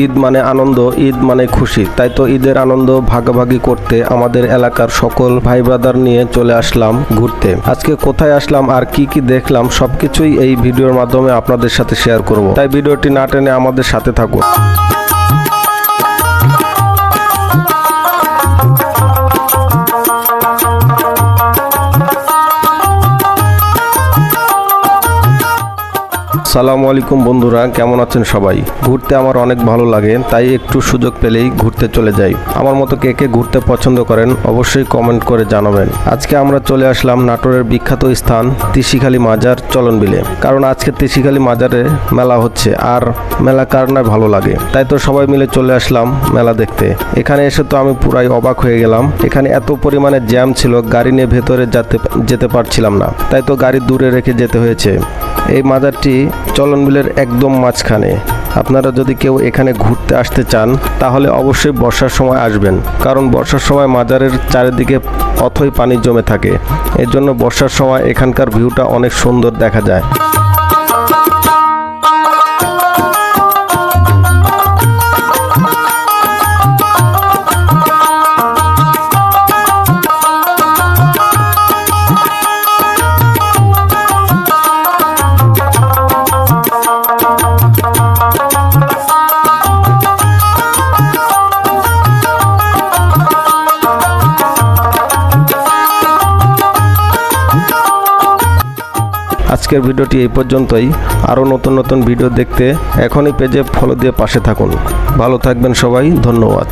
ঈদ মানে আনন্দ, ঈদ মানে খুশি। তাই তো ঈদের আনন্দ ভাগাভাগি করতে আমাদের এলাকার সকল ভাই ব্রাদার নিয়ে চলে আসলাম ঘুরতে। আজকে কোথায় আসলাম আর কি কি দেখলাম সবকিছুই এই ভিডিওর মাধ্যমে আপনাদের সাথে শেয়ার করব। তাই ভিডিওটি না টেনে আমাদের সাথে থাকুন। আসসালামু আলাইকুম বন্ধুরা, কেমন আছেন সবাই? ঘুরতে আমার অনেক ভালো লাগে, তাই একটু সুযোগ পেলেই ঘুরতে চলে যাই। আমার মতো কে কে ঘুরতে পছন্দ করেন অবশ্যই কমেন্ট করে জানাবেন। আজকে আমরা চলে আসলাম নাটোরের বিখ্যাত স্থান তিসিখালী মাজার চলনবিলে। কারণ আজকে তিসিখালী মাজারে মেলা হচ্ছে, আর মেলা কার না ভালো লাগে। তাই তো সবাই মিলে চলে আসলাম মেলা দেখতে। এখানে এসে তো আমি পুরাই অবাক হয়ে গেলাম। এখানে এত পরিমাণে জ্যাম ছিল, গাড়ি নিয়ে ভেতরে যেতে পারছিলাম না। তাই তো গাড়ি দূরে রেখে যেতে হয়েছে। এই মাজারটি চলনবিলের একদম মাঝখানে। আপনারা যদি কেউ এখানে ঘুরতে আসতে চান তাহলে অবশ্যই বর্ষার সময় আসবেন, কারণ বর্ষার সময় মাজারের চারিদিকে অথই পানি জমে থাকে। এর জন্য বর্ষার সময় এখানকার ভিউটা অনেক সুন্দর দেখা যায়। আজকের ভিডিওটি এই পর্যন্তই। আরও নতুন নতুন ভিডিও দেখতে এখনই পেজে ফলো দিয়ে পাশে থাকুন। ভালো থাকবেন সবাই, ধন্যবাদ।